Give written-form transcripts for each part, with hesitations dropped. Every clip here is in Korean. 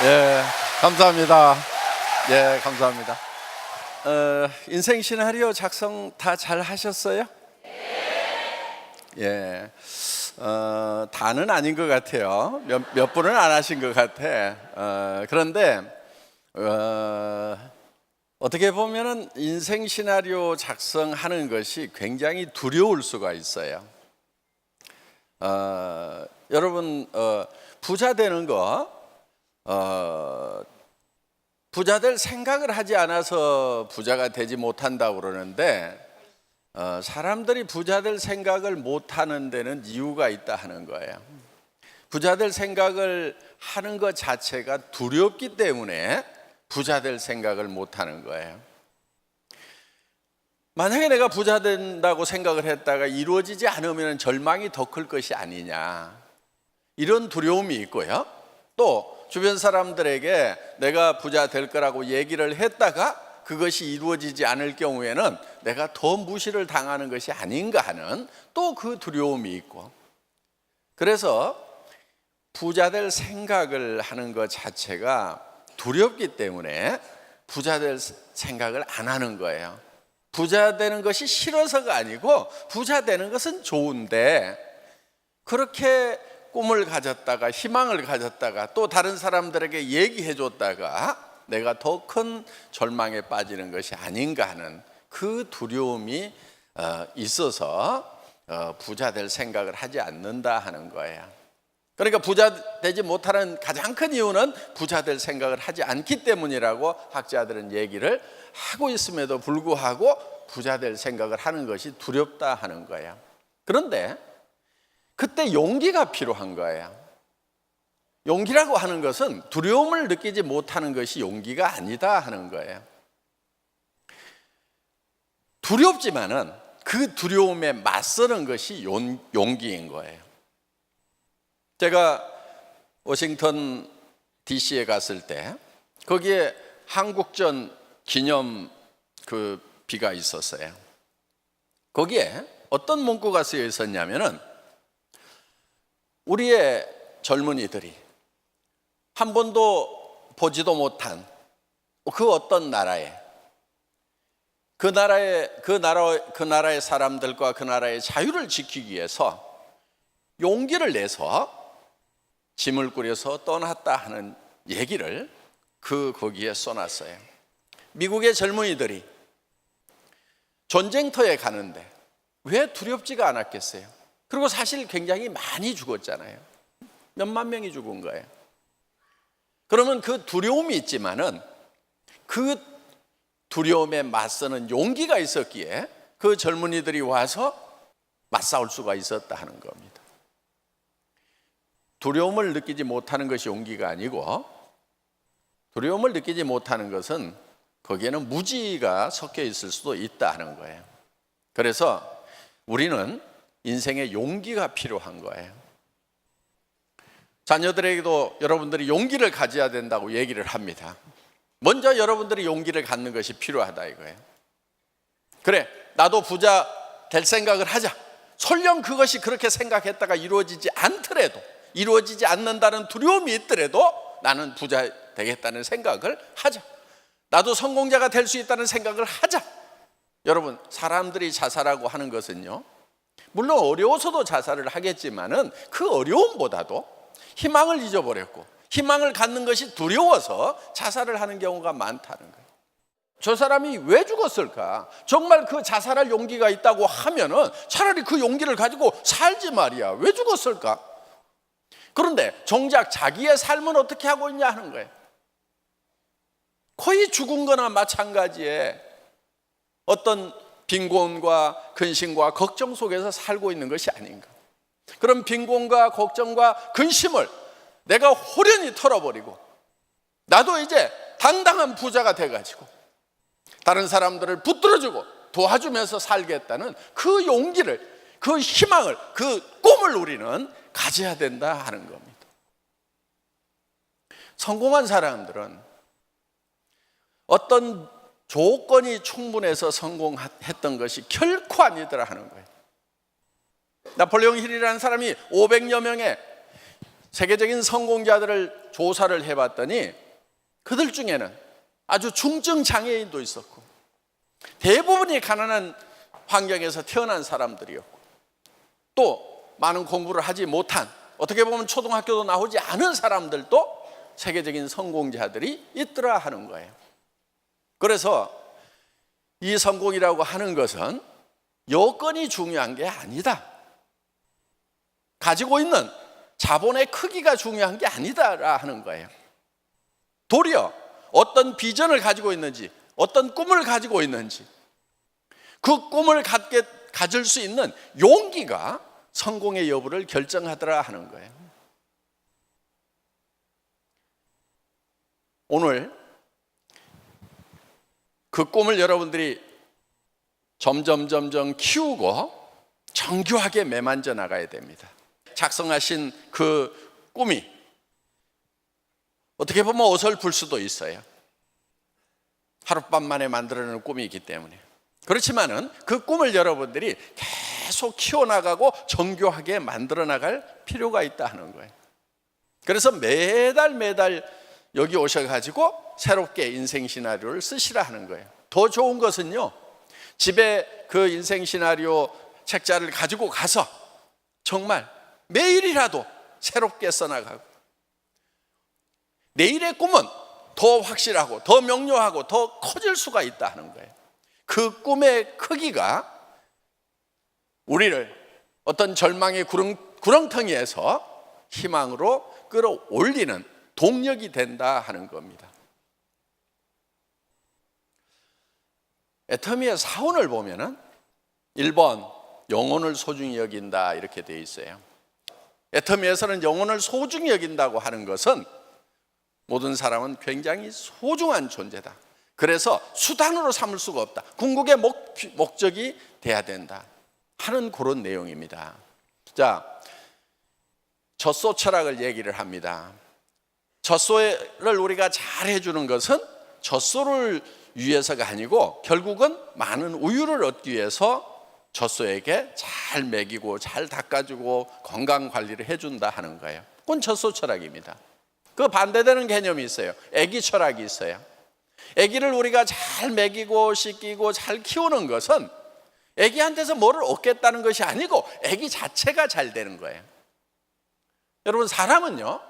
예, 감사합니다. 예, 감사합니다. 인생 시나리오 작성 다 잘 하셨어요? 예, 다는 아닌 것 같아요. 몇 분은 안 하신 것 같아. 그런데 어떻게 보면은 인생 시나리오 작성하는 것이 굉장히 두려울 수가 있어요. 여러분, 부자 되는 거, 부자 될 생각을 하지 않아서 부자가 되지 못한다고 그러는데, 사람들이 부자 될 생각을 못하는 데는 이유가 있다 하는 거예요. 부자 될 생각을 하는 것 자체가 두렵기 때문에 부자 될 생각을 못하는 거예요. 만약에 내가 부자 된다고 생각을 했다가 이루어지지 않으면 절망이 더 클 것이 아니냐, 이런 두려움이 있고요. 또 주변 사람들에게 내가 부자 될 거라고 얘기를 했다가 그것이 이루어지지 않을 경우에는 내가 더 무시를 당하는 것이 아닌가 하는 또 그 두려움이 있고, 그래서 부자 될 생각을 하는 것 자체가 두렵기 때문에 부자 될 생각을 안 하는 거예요. 부자 되는 것이 싫어서가 아니고 부자 되는 것은 좋은데, 그렇게 꿈을 가졌다가 희망을 가졌다가 또 다른 사람들에게 얘기해 줬다가 내가 더 큰 절망에 빠지는 것이 아닌가 하는 그 두려움이 있어서 부자 될 생각을 하지 않는다 하는 거예요. 그러니까 부자 되지 못하는 가장 큰 이유는 부자 될 생각을 하지 않기 때문이라고 학자들은 얘기를 하고 있음에도 불구하고 부자 될 생각을 하는 것이 두렵다 하는 거예요. 그런데 그때 용기가 필요한 거예요. 용기라고 하는 것은 두려움을 느끼지 못하는 것이 용기가 아니다 하는 거예요. 두렵지만은 그 두려움에 맞서는 것이 용기인 거예요. 제가 워싱턴 DC에 갔을 때 거기에 한국전 기념 그 비가 있었어요. 거기에 어떤 문구가 쓰여 있었냐면은, 우리의 젊은이들이 한 번도 보지도 못한 그 어떤 나라에, 그 나라의 사람들과 그 나라의 자유를 지키기 위해서 용기를 내서 짐을 꾸려서 떠났다 하는 얘기를 거기에 써놨어요. 미국의 젊은이들이 전쟁터에 가는데 왜 두렵지가 않았겠어요? 그리고 사실 굉장히 많이 죽었잖아요. 몇만 명이 죽은 거예요. 그러면 그 두려움이 있지만은 그 두려움에 맞서는 용기가 있었기에 그 젊은이들이 와서 맞싸울 수가 있었다 하는 겁니다. 두려움을 느끼지 못하는 것이 용기가 아니고, 두려움을 느끼지 못하는 것은 거기에는 무지가 섞여 있을 수도 있다 하는 거예요. 그래서 우리는 인생에 용기가 필요한 거예요. 자녀들에게도 여러분들이 용기를 가져야 된다고 얘기를 합니다. 먼저 여러분들이 용기를 갖는 것이 필요하다 이거예요. 그래, 나도 부자 될 생각을 하자. 설령 그것이 그렇게 생각했다가 이루어지지 않더라도, 이루어지지 않는다는 두려움이 있더라도 나는 부자 되겠다는 생각을 하자. 나도 성공자가 될 수 있다는 생각을 하자. 여러분, 사람들이 자살하고 하는 것은요, 물론 어려워서도 자살을 하겠지만은 그 어려움보다도 희망을 잊어버렸고 희망을 갖는 것이 두려워서 자살을 하는 경우가 많다는 거예요. 저 사람이 왜 죽었을까? 정말 그 자살할 용기가 있다고 하면은 차라리 그 용기를 가지고 살지 말이야. 왜 죽었을까? 그런데 정작 자기의 삶은 어떻게 하고 있냐 하는 거예요. 거의 죽은 거나 마찬가지에 어떤 빈곤과 근심과 걱정 속에서 살고 있는 것이 아닌가. 그런 빈곤과 걱정과 근심을 내가 호련히 털어버리고 나도 이제 당당한 부자가 돼가지고 다른 사람들을 붙들어주고 도와주면서 살겠다는 그 용기를, 그 희망을, 그 꿈을 우리는 가져야 된다 하는 겁니다. 성공한 사람들은 어떤 조건이 충분해서 성공했던 것이 결코 아니더라 하는 거예요. 나폴레옹 힐이라는 사람이 500여 명의 세계적인 성공자들을 조사를 해봤더니 그들 중에는 아주 중증 장애인도 있었고 대부분이 가난한 환경에서 태어난 사람들이었고 또 많은 공부를 하지 못한, 어떻게 보면 초등학교도 나오지 않은 사람들도 세계적인 성공자들이 있더라 하는 거예요. 그래서 이 성공이라고 하는 것은 여건이 중요한 게 아니다. 가지고 있는 자본의 크기가 중요한 게 아니다 하는 거예요. 도리어 어떤 비전을 가지고 있는지, 어떤 꿈을 가지고 있는지, 그 꿈을 가질 수 있는 용기가 성공의 여부를 결정하더라 하는 거예요. 오늘 그 꿈을 여러분들이 점점 키우고 정교하게 매만져 나가야 됩니다. 작성하신 그 꿈이 어떻게 보면 어설플 수도 있어요. 하룻밤 만에 만들어내는 꿈이기 때문에. 그렇지만은 그 꿈을 여러분들이 계속 키워나가고 정교하게 만들어 나갈 필요가 있다 하는 거예요. 그래서 매달 여기 오셔가지고 새롭게 인생 시나리오를 쓰시라 하는 거예요. 더 좋은 것은요, 집에 그 인생 시나리오 책자를 가지고 가서 정말 매일이라도 새롭게 써나가고 내일의 꿈은 더 확실하고 더 명료하고 더 커질 수가 있다 하는 거예요. 그 꿈의 크기가 우리를 어떤 절망의 구렁텅이에서 희망으로 끌어올리는 동력이 된다 하는 겁니다. 애터미의 사원을 보면은 1번 영혼을 소중히 여긴다 이렇게 되어 있어요. 애터미에서는 영혼을 소중히 여긴다고 하는 것은 모든 사람은 굉장히 소중한 존재다. 그래서 수단으로 삼을 수가 없다. 궁극의 목적이 돼야 된다 하는 그런 내용입니다. 자, 젖소 철학을 얘기를 합니다. 젖소를 우리가 잘 해주는 것은 젖소를 위해서가 아니고 결국은 많은 우유를 얻기 위해서 젖소에게 잘 먹이고 잘 닦아주고 건강 관리를 해준다 하는 거예요. 그건 젖소 철학입니다. 그 반대되는 개념이 있어요. 애기 철학이 있어요. 애기를 우리가 잘 먹이고 씻기고 잘 키우는 것은 애기한테서 뭐를 얻겠다는 것이 아니고 애기 자체가 잘 되는 거예요. 여러분, 사람은요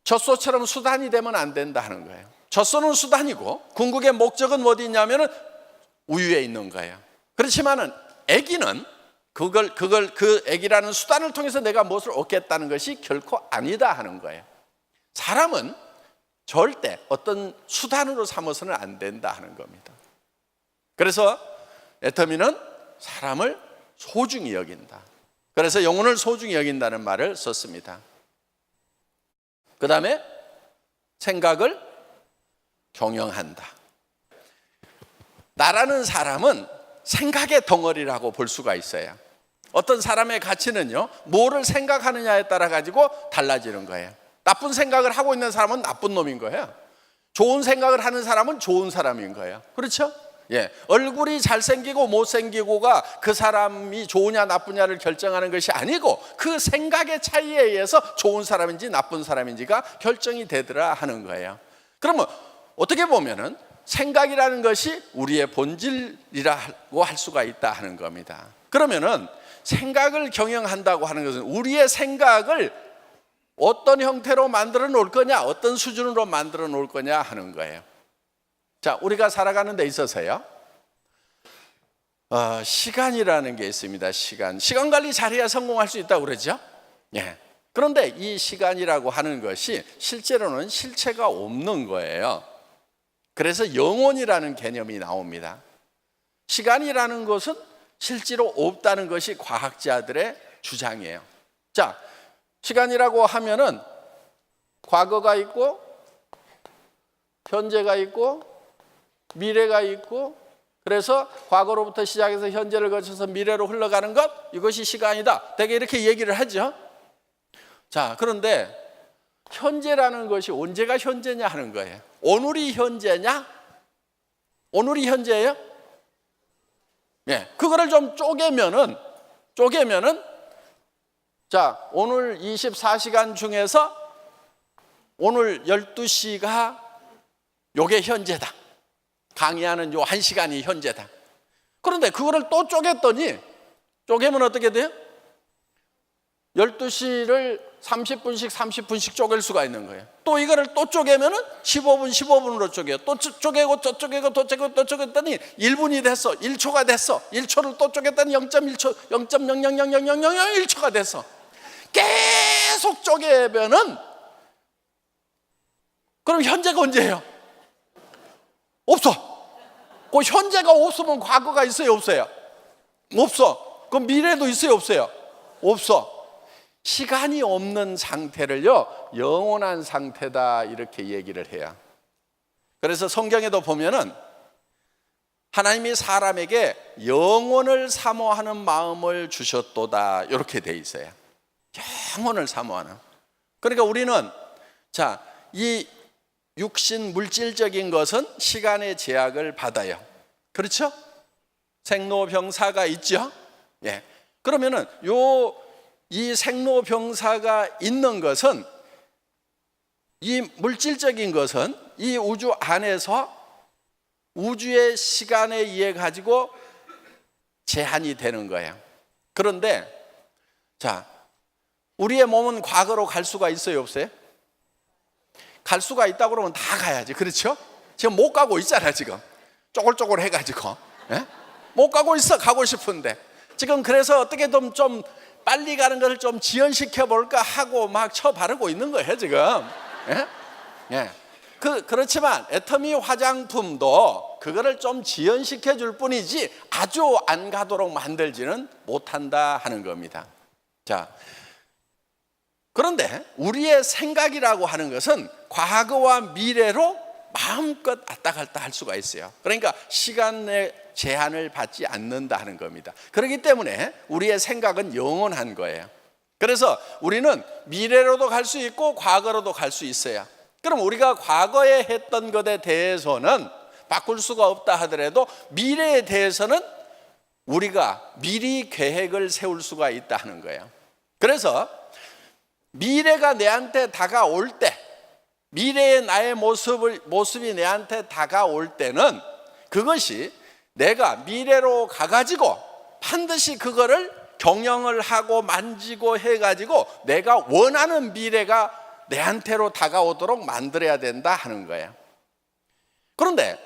젖소처럼 수단이 되면 안 된다 하는 거예요. 젖소는 수단이고 궁극의 목적은 어디 있냐면은 우유에 있는 거예요. 그렇지만은 애기는 그 애기라는 수단을 통해서 내가 무엇을 얻겠다는 것이 결코 아니다 하는 거예요. 사람은 절대 어떤 수단으로 삼아서는 안 된다 하는 겁니다. 그래서 애터미는 사람을 소중히 여긴다. 그래서 영혼을 소중히 여긴다는 말을 썼습니다. 그 다음에 생각을 경영한다. 나라는 사람은 생각의 덩어리라고 볼 수가 있어요. 어떤 사람의 가치는요, 뭐를 생각하느냐에 따라 가지고 달라지는 거예요. 나쁜 생각을 하고 있는 사람은 나쁜 놈인 거예요. 좋은 생각을 하는 사람은 좋은 사람인 거예요. 그렇죠? 예, 얼굴이 잘생기고 못생기고가 그 사람이 좋으냐 나쁘냐를 결정하는 것이 아니고 그 생각의 차이에 의해서 좋은 사람인지 나쁜 사람인지가 결정이 되더라 하는 거예요. 그러면 어떻게 보면은 생각이라는 것이 우리의 본질이라고 할 수가 있다 하는 겁니다. 그러면은 생각을 경영한다고 하는 것은 우리의 생각을 어떤 형태로 만들어 놓을 거냐, 어떤 수준으로 만들어 놓을 거냐 하는 거예요. 자, 우리가 살아가는 데 있어서요, 시간이라는 게 있습니다. 시간 관리 잘해야 성공할 수 있다고 그러죠. 예. 그런데 이 시간이라고 하는 것이 실제로는 실체가 없는 거예요. 그래서 영혼이라는 개념이 나옵니다. 시간이라는 것은 실제로 없다는 것이 과학자들의 주장이에요. 자, 시간이라고 하면은 과거가 있고 현재가 있고 미래가 있고, 그래서 과거로부터 시작해서 현재를 거쳐서 미래로 흘러가는 것, 이것이 시간이다. 되게 이렇게 얘기를 하죠. 자, 그런데 현재라는 것이 언제가 현재냐 하는 거예요. 오늘이 현재냐? 오늘이 현재예요? 예, 그거를 좀 쪼개면은 자, 오늘 24시간 중에서 오늘 12시가 요게 현재다. 강의하는 요 1시간이 현재다. 그런데 그거를 또 쪼갰더니, 쪼개면 어떻게 돼요? 12시를 30분씩 쪼갤 수가 있는 거예요. 또 이거를 또 쪼개면은 15분으로 쪼개요. 또 쪼개고 또 쪼개고 또 쪼개고 또 쪼갰더니 1분이 됐어. 1초가 됐어. 1초를 또 쪼갰더니 0.1초, 0.0000001초가 됐어. 계속 쪼개면은 그럼 현재가 언제예요? 없어. 그 현재가 없으면 과거가 있어요, 없어요? 없어. 그럼 미래도 있어요, 없어요? 없어. 시간이 없는 상태를요, 영원한 상태다, 이렇게 얘기를 해요. 그래서 성경에도 보면은 하나님이 사람에게 영원을 사모하는 마음을 주셨도다, 이렇게 돼 있어요. 영원을 사모하는. 그러니까 우리는 자, 이 육신 물질적인 것은 시간의 제약을 받아요. 그렇죠? 생로병사가 있죠? 예. 그러면은 이 생로병사가 있는 것은, 이 물질적인 것은 이 우주 안에서 우주의 시간에 의해 가지고 제한이 되는 거예요. 그런데 자, 우리의 몸은 과거로 갈 수가 있어요, 없어요? 갈 수가 있다고 그러면 다 가야지. 그렇죠? 지금 못 가고 있잖아, 지금. 쪼글쪼글 해가지고. 예? 못 가고 있어, 가고 싶은데. 지금 그래서 어떻게든 좀 빨리 가는 것을 좀 지연시켜 볼까 하고 막 쳐바르고 있는 거예요, 지금. 예? 예. 그렇지만 애터미 화장품도 그거를 좀 지연시켜 줄 뿐이지 아주 안 가도록 만들지는 못한다 하는 겁니다. 자, 그런데 우리의 생각이라고 하는 것은 과거와 미래로 마음껏 왔다 갔다 할 수가 있어요. 그러니까 시간의 제한을 받지 않는다 하는 겁니다. 그렇기 때문에 우리의 생각은 영원한 거예요. 그래서 우리는 미래로도 갈 수 있고 과거로도 갈 수 있어요. 그럼 우리가 과거에 했던 것에 대해서는 바꿀 수가 없다 하더라도 미래에 대해서는 우리가 미리 계획을 세울 수가 있다 하는 거예요. 그래서 미래가 내한테 다가올 때, 미래의 나의 모습이 내한테 다가올 때는 그것이 내가 미래로 가가지고 반드시 그거를 경영을 하고 만지고 해가지고 내가 원하는 미래가 내한테로 다가오도록 만들어야 된다 하는 거예요. 그런데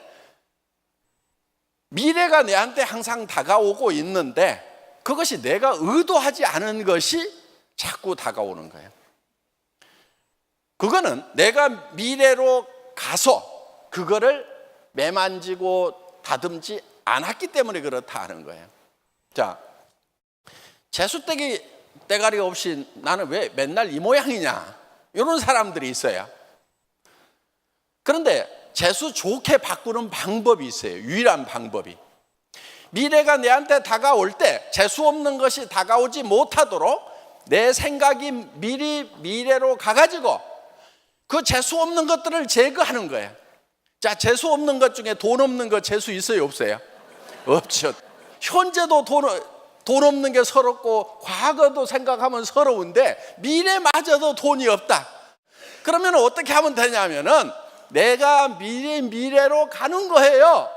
미래가 내한테 항상 다가오고 있는데 그것이 내가 의도하지 않은 것이 자꾸 다가오는 거예요. 그거는 내가 미래로 가서 그거를 매만지고 다듬지 않았기 때문에 그렇다 하는 거예요. 자, 재수대기 대가리 없이 나는 왜 맨날 이 모양이냐, 이런 사람들이 있어요. 그런데 재수 좋게 바꾸는 방법이 있어요. 유일한 방법이. 미래가 내한테 다가올 때 재수 없는 것이 다가오지 못하도록 내 생각이 미리 미래로 가가지고 그 재수 없는 것들을 제거하는 거예요. 자, 재수 없는 것 중에 돈 없는 거 재수 있어요, 없어요? 없죠. 현재도 돈 없는 게 서럽고 과거도 생각하면 서러운데 미래마저도 돈이 없다. 그러면 어떻게 하면 되냐면은 내가 미래로 가는 거예요.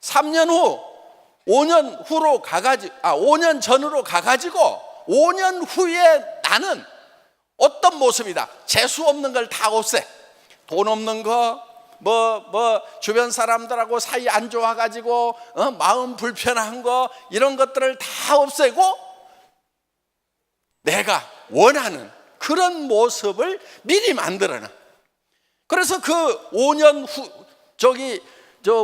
3년 후, 5년 후로 가가지고, 5년 전으로 가가지고 5년 후에 나는 어떤 모습이다. 재수 없는 걸 다 없애. 돈 없는 거, 주변 사람들하고 사이 안 좋아가지고, 마음 불편한 거, 이런 것들을 다 없애고, 내가 원하는 그런 모습을 미리 만들어놔. 그래서 그 5년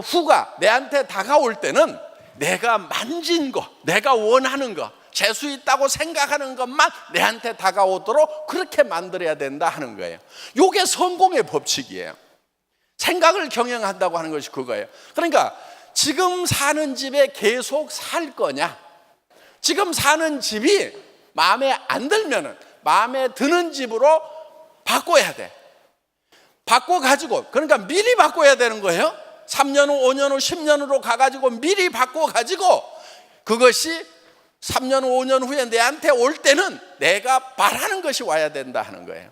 후가 내한테 다가올 때는 내가 만진 거, 내가 원하는 거, 재수 있다고 생각하는 것만 내한테 다가오도록 그렇게 만들어야 된다 하는 거예요. 이게 성공의 법칙이에요. 생각을 경영한다고 하는 것이 그거예요. 그러니까 지금 사는 집에 계속 살 거냐, 지금 사는 집이 마음에 안 들면은 마음에 드는 집으로 바꿔야 돼. 바꿔가지고, 그러니까 미리 바꿔야 되는 거예요. 3년 후, 5년 후, 10년 후로 가가지고 미리 바꿔가지고 그것이 3년, 5년 후에 내한테 올 때는 내가 바라는 것이 와야 된다 하는 거예요.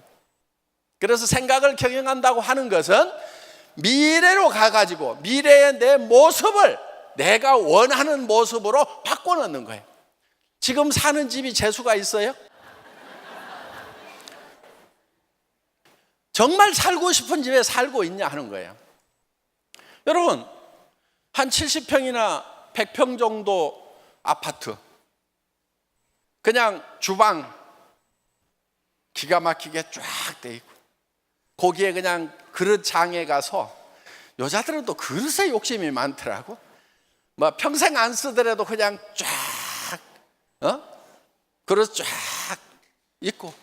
그래서 생각을 경영한다고 하는 것은 미래로 가가지고 미래의 내 모습을 내가 원하는 모습으로 바꿔놓는 거예요. 지금 사는 집이 재수가 있어요? 정말 살고 싶은 집에 살고 있냐 하는 거예요. 여러분, 한 70평이나 100평 정도 아파트, 그냥 주방 기가 막히게 쫙 돼 있고, 거기에 그냥 그릇장에 가서, 여자들은 또 그릇에 욕심이 많더라고. 뭐 평생 안 쓰더라도 그냥 쫙 그릇 쫙 있고,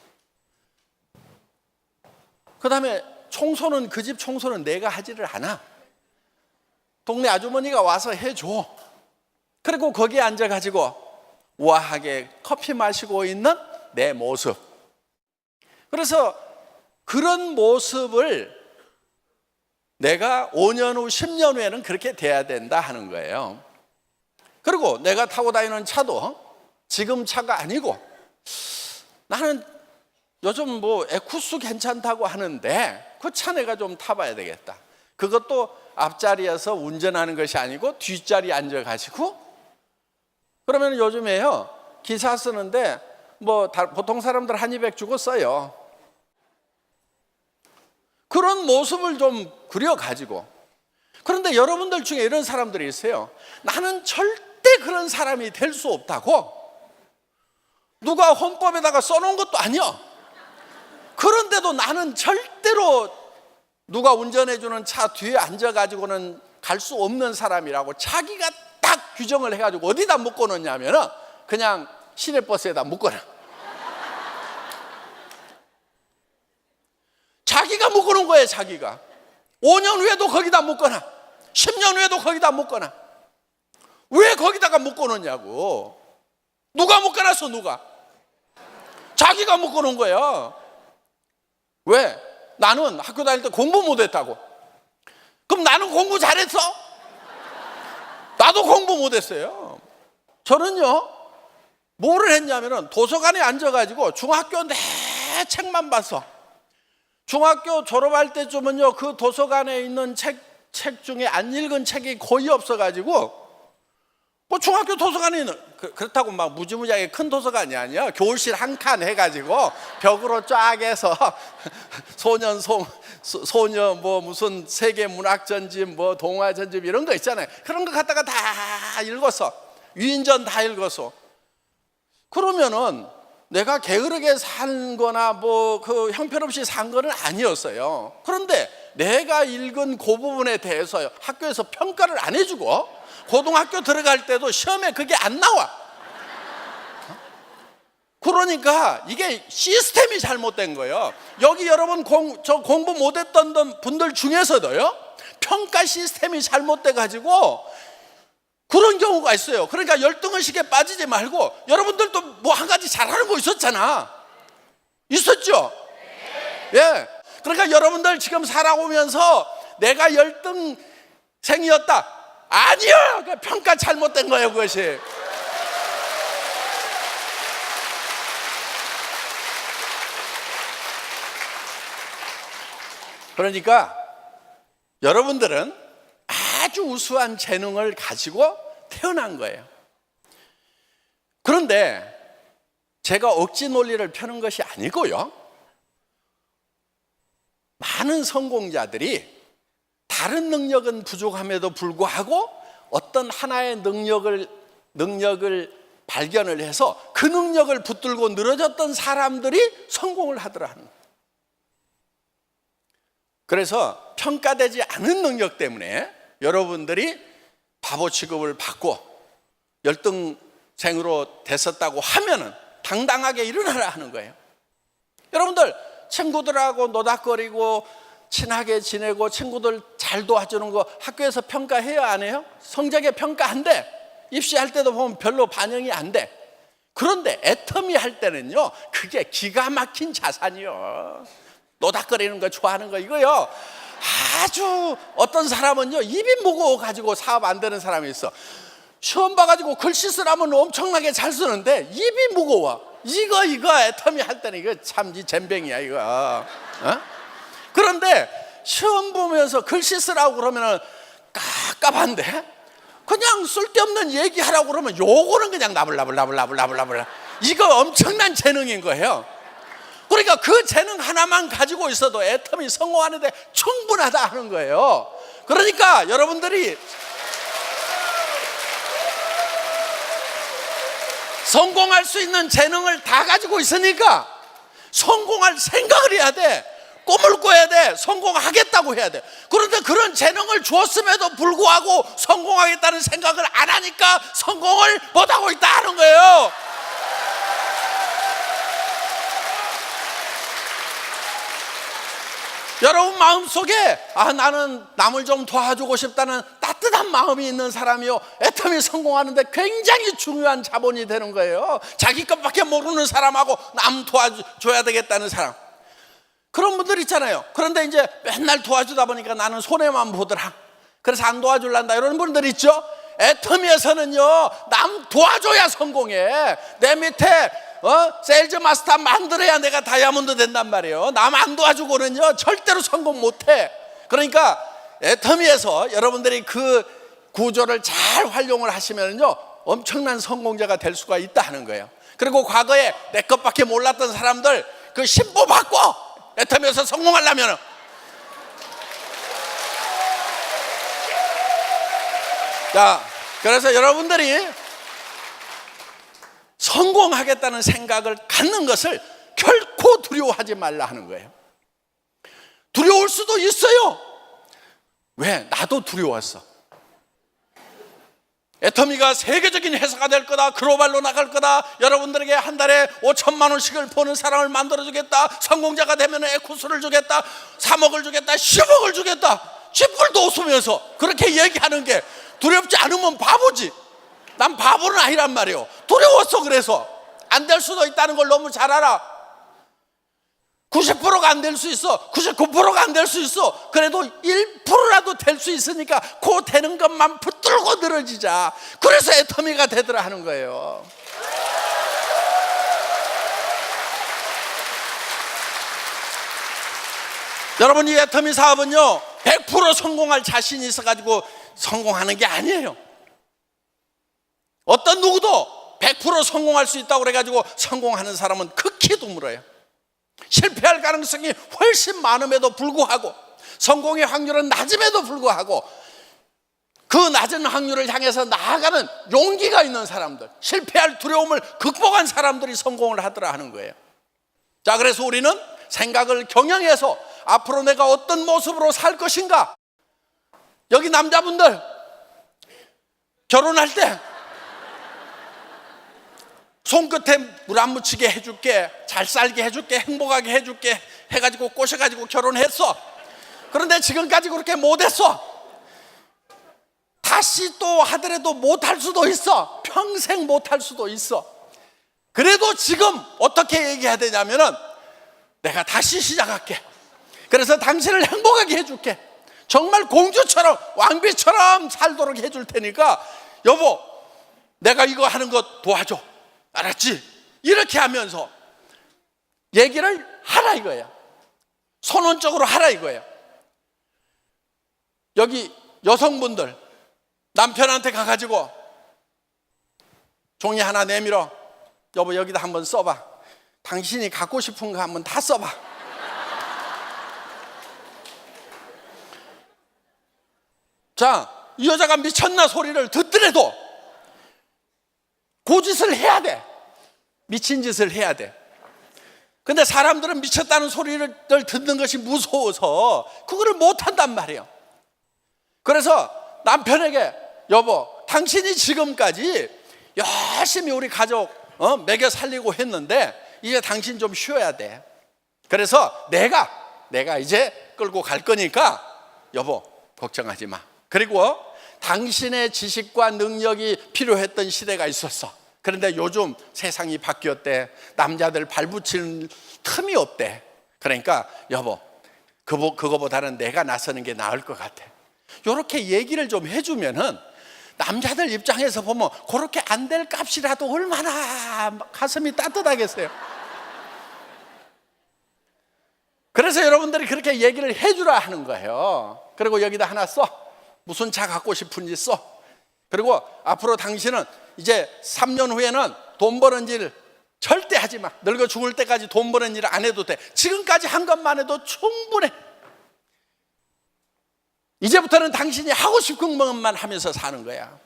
그 다음에 청소는, 그 집 청소는 내가 하지를 않아. 동네 아주머니가 와서 해줘. 그리고 거기에 앉아가지고 우아하게 커피 마시고 있는 내 모습. 그래서 그런 모습을 내가 5년 후, 10년 후에는 그렇게 돼야 된다 하는 거예요. 그리고 내가 타고 다니는 차도 지금 차가 아니고, 나는 요즘 뭐 에쿠스 괜찮다고 하는데 그 차 내가 좀 타봐야 되겠다. 그것도 앞자리에서 운전하는 것이 아니고 뒷자리에 앉아가지고, 그러면 요즘에요 기사 쓰는데 뭐 보통 사람들 한 200 주고 써요. 그런 모습을 좀 그려가지고. 그런데 여러분들 중에 이런 사람들이 있어요. 나는 절대 그런 사람이 될 수 없다고. 누가 헌법에다가 써놓은 것도 아니야. 그런데도 나는 절대로 누가 운전해주는 차 뒤에 앉아가지고는 갈 수 없는 사람이라고 자기가 딱 규정을 해가지고 어디다 묶어놓냐면은 그냥 시내버스에다 묶어놔. 자기가 묶어놓은 거예요. 자기가 5년 후에도 거기다 묶어놔, 10년 후에도 거기다 묶어놔. 왜 거기다가 묶어놓냐고. 누가 묶어놨어? 누가? 자기가 묶어놓은 거예요. 왜? 나는 학교 다닐 때 공부 못했다고. 그럼 나는 공부 잘했어? 나도 공부 못했어요. 저는요 뭐를 했냐면은 도서관에 앉아가지고 중학교 내 책만 봤어. 중학교 졸업할 때쯤은요 그 도서관에 있는 책 중에 안 읽은 책이 거의 없어가지고, 뭐 중학교 도서관에 있는, 그렇다고 막 무지무지하게 큰 도서관이 아니야. 교실 한 칸 해가지고 벽으로 쫙 해서 소녀 뭐 무슨 세계 문학 전집, 뭐 동화 전집 이런 거 있잖아요. 그런 거 갖다가 다 읽었어. 위인전 다 읽었어. 그러면은 내가 게으르게 산 거나 뭐 그 형편없이 산 거는 아니었어요. 그런데 내가 읽은 그 부분에 대해서 학교에서 평가를 안 해주고, 고등학교 들어갈 때도 시험에 그게 안 나와. 그러니까 이게 시스템이 잘못된 거예요. 여기 여러분 공부 못했던 분들 중에서도요 평가 시스템이 잘못돼 가지고 그런 경우가 있어요. 그러니까 열등의식에 빠지지 말고, 여러분들도 뭐 한 가지 잘하는 거 있었잖아. 있었죠? 예. 그러니까 여러분들 지금 살아오면서 내가 열등생이었다, 아니요, 평가 잘못된 거예요. 그것이. 그러니까 여러분들은 아주 우수한 재능을 가지고 태어난 거예요. 그런데 제가 억지 논리를 펴는 것이 아니고요, 많은 성공자들이 다른 능력은 부족함에도 불구하고 어떤 하나의 능력을 발견을 해서 그 능력을 붙들고 늘어졌던 사람들이 성공을 하더라 하는 거예요. 그래서 평가되지 않은 능력 때문에 여러분들이 바보 취급을 받고 열등생으로 됐었다고 하면은 당당하게 일어나라 하는 거예요. 여러분들 친구들하고 노닥거리고 친하게 지내고 친구들 잘 도와주는 거 학교에서 평가해요, 안 해요? 성적에 평가 안 돼. 입시할 때도 보면 별로 반영이 안 돼. 그런데 애터미 할 때는요 그게 기가 막힌 자산이요. 노닥거리는 거 좋아하는 거 이거요. 아주 어떤 사람은요 입이 무거워 가지고 사업 안 되는 사람이 있어. 시험 봐가지고 글씨 쓰라면 엄청나게 잘 쓰는데 입이 무거워. 이거 애터미 할 때는 이거 참지 잼뱅이야 이거. 어? 그런데 시험 보면서 글씨 쓰라고 그러면은 깝깝한데 그냥 쓸데없는 얘기하라고 그러면 요거는 그냥 나불나불 이거 엄청난 재능인 거예요. 그러니까 그 재능 하나만 가지고 있어도 애터미 성공하는데 충분하다 하는 거예요. 그러니까 여러분들이 성공할 수 있는 재능을 다 가지고 있으니까 성공할 생각을 해야 돼. 꿈을 꿔야 돼. 성공하겠다고 해야 돼. 그런데 그런 재능을 주었음에도 불구하고 성공하겠다는 생각을 안 하니까 성공을 못하고 있다 하는 거예요. 여러분 마음속에 나는 남을 좀 도와주고 싶다는 따뜻한 마음이 있는 사람이요, 애터미 성공하는데 굉장히 중요한 자본이 되는 거예요. 자기 것밖에 모르는 사람하고 남 도와줘야 되겠다는 사람, 그런 분들 있잖아요. 그런데 이제 맨날 도와주다 보니까 나는 손해만 보더라, 그래서 안 도와줄란다, 이런 분들 있죠. 애터미에서는요, 남 도와줘야 성공해. 내 밑에 세일즈 마스터 만들어야 내가 다이아몬드 된단 말이에요. 남 안 도와주고는요 절대로 성공 못해. 그러니까 애터미에서 여러분들이 그 구조를 잘 활용을 하시면요 엄청난 성공자가 될 수가 있다 하는 거예요. 그리고 과거에 내 것밖에 몰랐던 사람들 그 신보 바꿔. 애터미에서 성공하려면 자, 그래서 여러분들이 성공하겠다는 생각을 갖는 것을 결코 두려워하지 말라 하는 거예요. 두려울 수도 있어요. 왜? 나도 두려웠어. 애터미가 세계적인 회사가 될 거다, 글로벌로 나갈 거다, 여러분들에게 한 달에 5천만 원씩을 버는 사람을 만들어주겠다, 성공자가 되면 에쿠스를 주겠다, 3억을 주겠다, 10억을 주겠다, 쥐뿔도 웃으면서 그렇게 얘기하는 게 두렵지 않으면 바보지. 난 바보는 아니란 말이에요. 두려웠어. 그래서 안 될 수도 있다는 걸 너무 잘 알아. 90%가 안 될 수 있어, 99%가 안 될 수 있어. 그래도 1%라도 될 수 있으니까 그 되는 것만 붙들고 늘어지자. 그래서 애터미가 되더라 하는 거예요. 여러분, 이 애터미 사업은요 100% 성공할 자신이 있어가지고 성공하는 게 아니에요. 어떤 누구도 100% 성공할 수 있다고 그래가지고 성공하는 사람은 극히 드물어요. 실패할 가능성이 훨씬 많음에도 불구하고, 성공의 확률은 낮음에도 불구하고, 그 낮은 확률을 향해서 나아가는 용기가 있는 사람들, 실패할 두려움을 극복한 사람들이 성공을 하더라 하는 거예요. 자, 그래서 우리는 생각을 경영해서 앞으로 내가 어떤 모습으로 살 것인가. 여기 남자분들 결혼할 때 손끝에 물 안 묻히게 해줄게, 잘 살게 해줄게, 행복하게 해줄게 해가지고 꼬셔가지고 결혼했어. 그런데 지금까지 그렇게 못했어. 다시 또 하더라도 못할 수도 있어. 평생 못할 수도 있어. 그래도 지금 어떻게 얘기해야 되냐면은 내가 다시 시작할게. 그래서 당신을 행복하게 해줄게. 정말 공주처럼 왕비처럼 살도록 해줄 테니까 여보, 내가 이거 하는 거 도와줘. 알았지? 이렇게 하면서 얘기를 하라 이거예요. 선언적으로 하라 이거예요. 여기 여성분들 남편한테 가가지고 종이 하나 내밀어. 여보, 여기다 한번 써봐. 당신이 갖고 싶은 거 한번 다 써봐. 자, 이 여자가 미쳤나 소리를 듣더라도 고짓을 해야 돼. 미친 짓을 해야 돼. 근데 사람들은 미쳤다는 소리를 듣는 것이 무서워서 그거를 못한단 말이에요. 그래서 남편에게 여보, 당신이 지금까지 열심히 우리 가족 먹여 살리고 했는데 이제 당신 좀 쉬어야 돼. 그래서 내가 이제 끌고 갈 거니까 여보 걱정하지 마. 그리고 당신의 지식과 능력이 필요했던 시대가 있었어. 그런데 요즘 세상이 바뀌었대. 남자들 발붙이는 틈이 없대. 그러니까 여보, 그거보다는 내가 나서는 게 나을 것 같아. 이렇게 얘기를 좀 해주면은 남자들 입장에서 보면 그렇게 안 될 값이라도 얼마나 가슴이 따뜻하겠어요. 그래서 여러분들이 그렇게 얘기를 해주라 하는 거예요. 그리고 여기다 하나 써. 무슨 차 갖고 싶은지 써. 그리고 앞으로 당신은 이제 3년 후에는 돈 버는 일 절대 하지 마. 늙어 죽을 때까지 돈 버는 일 안 해도 돼. 지금까지 한 것만 해도 충분해. 이제부터는 당신이 하고 싶은 것만 하면서 사는 거야.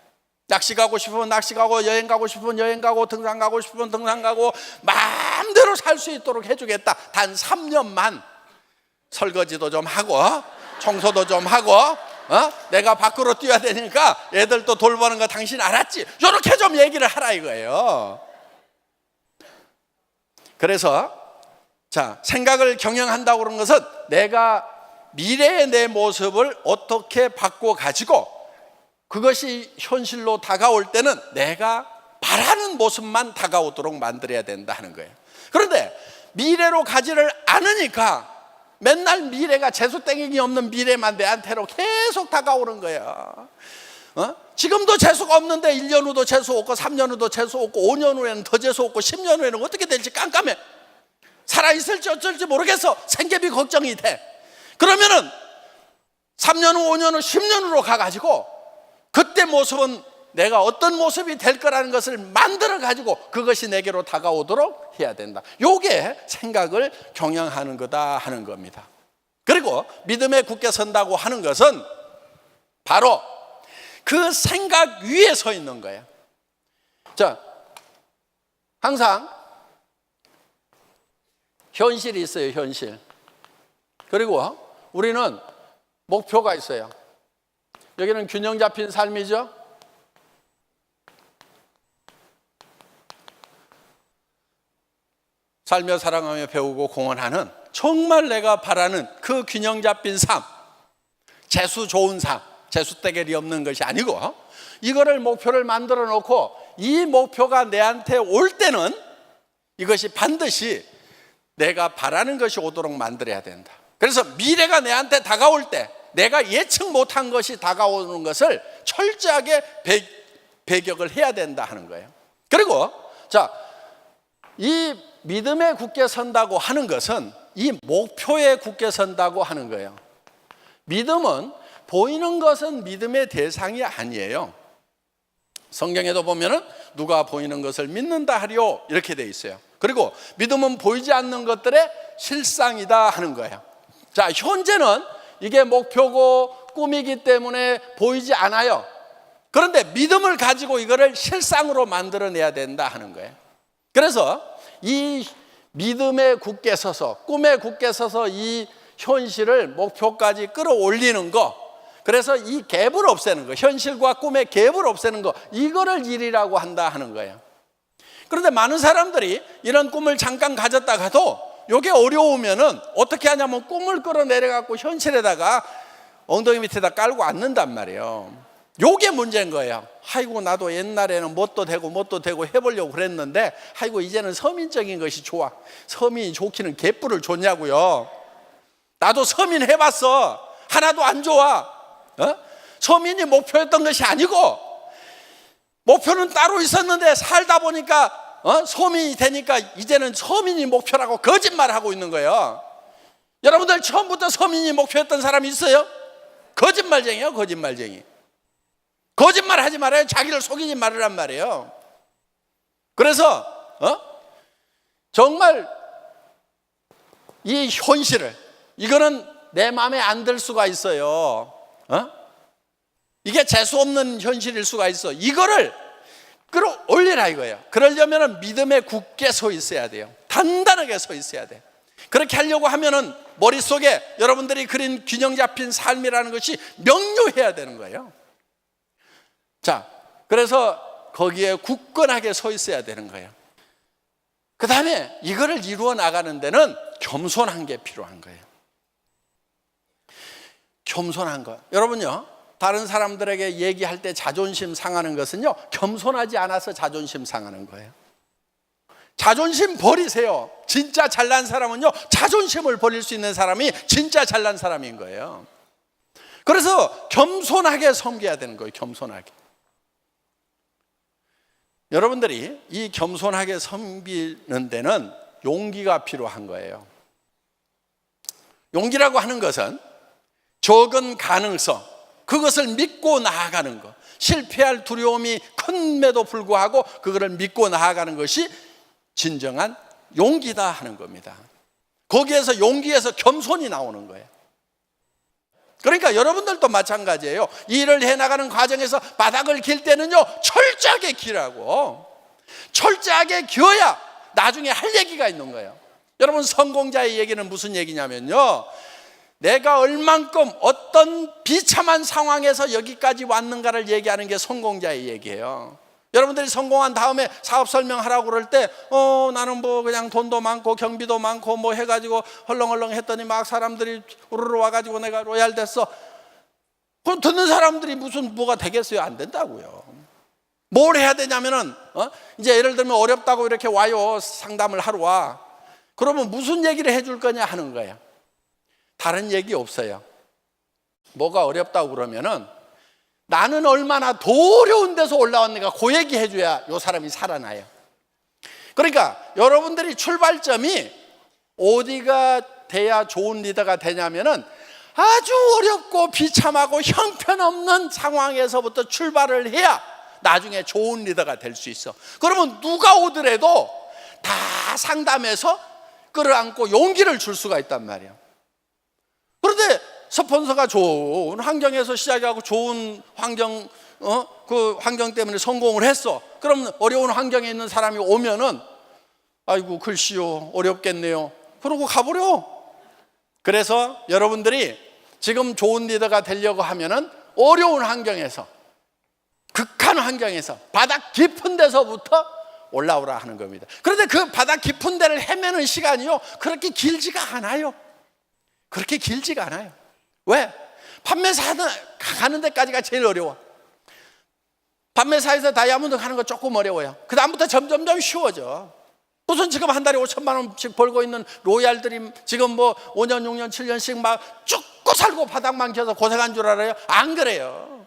낚시 가고 싶으면 낚시 가고, 여행 가고 싶으면 여행 가고, 등산 가고 싶으면 등산 가고, 마음대로 살 수 있도록 해주겠다. 단 3년만 설거지도 좀 하고, 청소도 좀 하고, 내가 밖으로 뛰어야 되니까 애들도 돌보는 거 당신 알았지? 이렇게 좀 얘기를 하라 이거예요. 그래서 자, 생각을 경영한다고 그런 것은 내가 미래의 내 모습을 어떻게 바꿔가지고 그것이 현실로 다가올 때는 내가 바라는 모습만 다가오도록 만들어야 된다 하는 거예요. 그런데 미래로 가지를 않으니까 맨날 미래가 재수땡이 없는 미래만 내한테로 계속 다가오는 거야. 지금도 재수가 없는데 1년 후도 재수 없고 3년 후도 재수 없고 5년 후에는 더 재수 없고 10년 후에는 어떻게 될지 깜깜해. 살아있을지 어쩔지 모르겠어. 생계비 걱정이 돼. 그러면은 3년 후, 5년 후, 10년 후로 가가지고 그때 모습은 내가 어떤 모습이 될 거라는 것을 만들어 가지고 그것이 내게로 다가오도록 해야 된다. 요게 생각을 경영하는 거다 하는 겁니다. 그리고 믿음에 굳게 선다고 하는 것은 바로 그 생각 위에 서 있는 거예요. 자, 항상 현실이 있어요, 현실. 그리고 우리는 목표가 있어요. 여기는 균형 잡힌 삶이죠. 살며 사랑하며 배우고 공헌하는 정말 내가 바라는 그 균형 잡힌 삶, 재수 좋은 삶, 재수 떼결이 없는 것이 아니고 이거를 목표를 만들어 놓고 이 목표가 내한테 올 때는 이것이 반드시 내가 바라는 것이 오도록 만들어야 된다. 그래서 미래가 내한테 다가올 때 내가 예측 못한 것이 다가오는 것을 철저하게 배격을 해야 된다 하는 거예요. 그리고 자, 이 믿음에 굳게 선다고 하는 것은 이 목표에 굳게 선다고 하는 거예요. 믿음은 보이는 것은 믿음의 대상이 아니에요. 성경에도 보면은 누가 보이는 것을 믿는다 하리오 이렇게 돼 있어요. 그리고 믿음은 보이지 않는 것들의 실상이다 하는 거예요. 자, 현재는 이게 목표고 꿈이기 때문에 보이지 않아요. 그런데 믿음을 가지고 이거를 실상으로 만들어내야 된다 하는 거예요. 그래서 이 믿음에 굳게 서서, 꿈에 굳게 서서 이 현실을 목표까지 끌어올리는 거, 그래서 이 갭을 없애는 거, 현실과 꿈의 갭을 없애는 거, 이거를 일이라고 한다 하는 거예요. 그런데 많은 사람들이 이런 꿈을 잠깐 가졌다가도 이게 어려우면은 어떻게 하냐면 꿈을 끌어내려갖고 현실에다가 엉덩이 밑에다 깔고 앉는단 말이에요. 요게 문제인 거예요. 아이고, 나도 옛날에는 뭣도 되고 해보려고 그랬는데 아이고, 이제는 서민적인 것이 좋아. 서민이 좋기는 개뿔을 줬냐고요. 나도 서민 해봤어. 하나도 안 좋아. 서민이 목표였던 것이 아니고 목표는 따로 있었는데 살다 보니까 서민이 되니까 이제는 서민이 목표라고 거짓말하고 있는 거예요. 여러분들 처음부터 서민이 목표였던 사람이 있어요? 거짓말쟁이에요, 거짓말쟁이. 거짓말 하지 말아요. 자기를 속이지 말으란 말이에요. 그래서 정말 이 현실을, 이거는 내 마음에 안 들 수가 있어요. 이게 재수 없는 현실일 수가 있어. 이거를 끌어올리라 이거예요. 그러려면 믿음에 굳게 서 있어야 돼요. 단단하게 서 있어야 돼. 그렇게 하려고 하면은 머릿속에 여러분들이 그린 균형 잡힌 삶이라는 것이 명료해야 되는 거예요. 자, 그래서 거기에 굳건하게 서 있어야 되는 거예요. 그 다음에 이거를 이루어 나가는 데는 겸손한 게 필요한 거예요. 겸손한 거. 여러분요, 다른 사람들에게 얘기할 때 자존심 상하는 것은요, 겸손하지 않아서 자존심 상하는 거예요. 자존심 버리세요. 진짜 잘난 사람은요, 자존심을 버릴 수 있는 사람이 진짜 잘난 사람인 거예요. 그래서 겸손하게 섬겨야 되는 거예요. 겸손하게. 여러분들이 이 겸손하게 섬기는 데는 용기가 필요한 거예요. 용기라고 하는 것은 적은 가능성, 그것을 믿고 나아가는 것, 실패할 두려움이 큰데도 불구하고 그거를 믿고 나아가는 것이 진정한 용기다 하는 겁니다. 거기에서 용기에서 겸손이 나오는 거예요. 그러니까 여러분들도 마찬가지예요. 일을 해나가는 과정에서 바닥을 길 때는요, 철저하게 기라고. 철저하게 기어야 나중에 할 얘기가 있는 거예요. 여러분, 성공자의 얘기는 무슨 얘기냐면요, 내가 얼만큼 어떤 비참한 상황에서 여기까지 왔는가를 얘기하는 게 성공자의 얘기예요. 여러분들이 성공한 다음에 사업 설명하라고 그럴 때 나는 뭐 그냥 돈도 많고 경비도 많고 뭐 해가지고 헐렁헐렁 했더니 막 사람들이 우르르 와가지고 내가 로얄 됐어. 그럼 듣는 사람들이 무슨 뭐가 되겠어요? 안 된다고요. 뭘 해야 되냐면은 이제 예를 들면 어렵다고 이렇게 와요. 상담을 하러 와. 그러면 무슨 얘기를 해줄 거냐 하는 거예요. 다른 얘기 없어요. 뭐가 어렵다고 그러면은 나는 얼마나 더 어려운 데서 올라왔는가 그 얘기 해줘야 이 사람이 살아나요. 그러니까 여러분들이 출발점이 어디가 돼야 좋은 리더가 되냐면은 아주 어렵고 비참하고 형편없는 상황에서부터 출발을 해야 나중에 좋은 리더가 될 수 있어. 그러면 누가 오더라도 다 상담해서 끌어안고 용기를 줄 수가 있단 말이에요. 그런데 스폰서가 좋은 환경에서 시작하고 좋은 환경, 그 환경 때문에 성공을 했어. 그럼 어려운 환경에 있는 사람이 오면은 아이고 글씨요 어렵겠네요. 그러고 가버려. 그래서 여러분들이 지금 좋은 리더가 되려고 하면은 어려운 환경에서, 극한 환경에서, 바닥 깊은 데서부터 올라오라 하는 겁니다. 그런데 그 바닥 깊은 데를 헤매는 시간이요 그렇게 길지가 않아요. 그렇게 길지가 않아요. 왜? 판매사 가는 데까지가 제일 어려워. 판매사에서 다이아몬드 가는 거 조금 어려워요. 그 다음부터 점점점 쉬워져. 무슨 지금 한 달에 5천만 원씩 벌고 있는 로얄들이 지금 뭐 5년, 6년, 7년씩 막 죽고 살고 바닥만 켜서 고생한 줄 알아요? 안 그래요.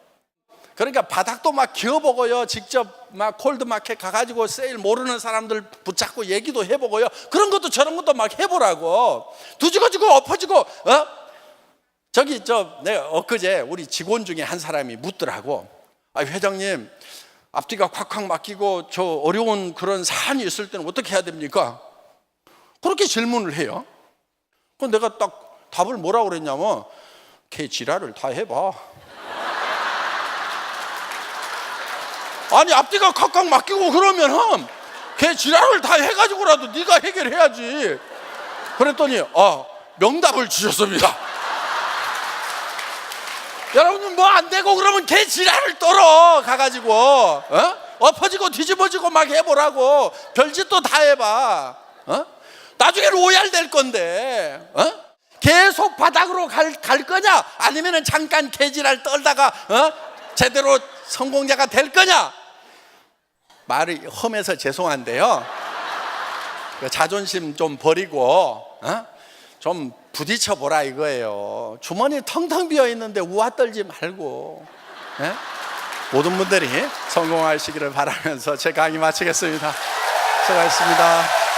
그러니까 바닥도 막 기어보고요. 직접 막 콜드마켓 가가지고 세일 모르는 사람들 붙잡고 얘기도 해보고요. 그런 것도 저런 것도 막 해보라고. 뒤집어지고 엎어지고. 내가 엊그제 우리 직원 중에 한 사람이 묻더라고. 아, 회장님, 앞뒤가 콱콱 막히고 저 어려운 그런 사안이 있을 때는 어떻게 해야 됩니까? 그렇게 질문을 해요. 그럼 내가 딱 답을 뭐라고 그랬냐면, 걔 지랄을 다 해봐. 아니, 앞뒤가 콱콱 막히고 그러면은 걔 지랄을 다 해가지고라도 네가 해결해야지. 그랬더니 명답을 주셨습니다. 여러분, 뭐 안 되고 그러면 걔 지랄을 떨어 가가지고 엎어지고 뒤집어지고 막 해보라고. 별짓도 다 해봐. 나중에 로얄 될 건데 계속 바닥으로 갈 거냐, 아니면은 잠깐 개지랄 떨다가 제대로 성공자가 될 거냐. 말이 험해서 죄송한데요, 자존심 좀 버리고 좀 부딪혀 보라 이거예요. 주머니 텅텅 비어 있는데 우아 떨지 말고. 모든 분들이 성공하시기를 바라면서 제 강의 마치겠습니다. 수고하셨습니다.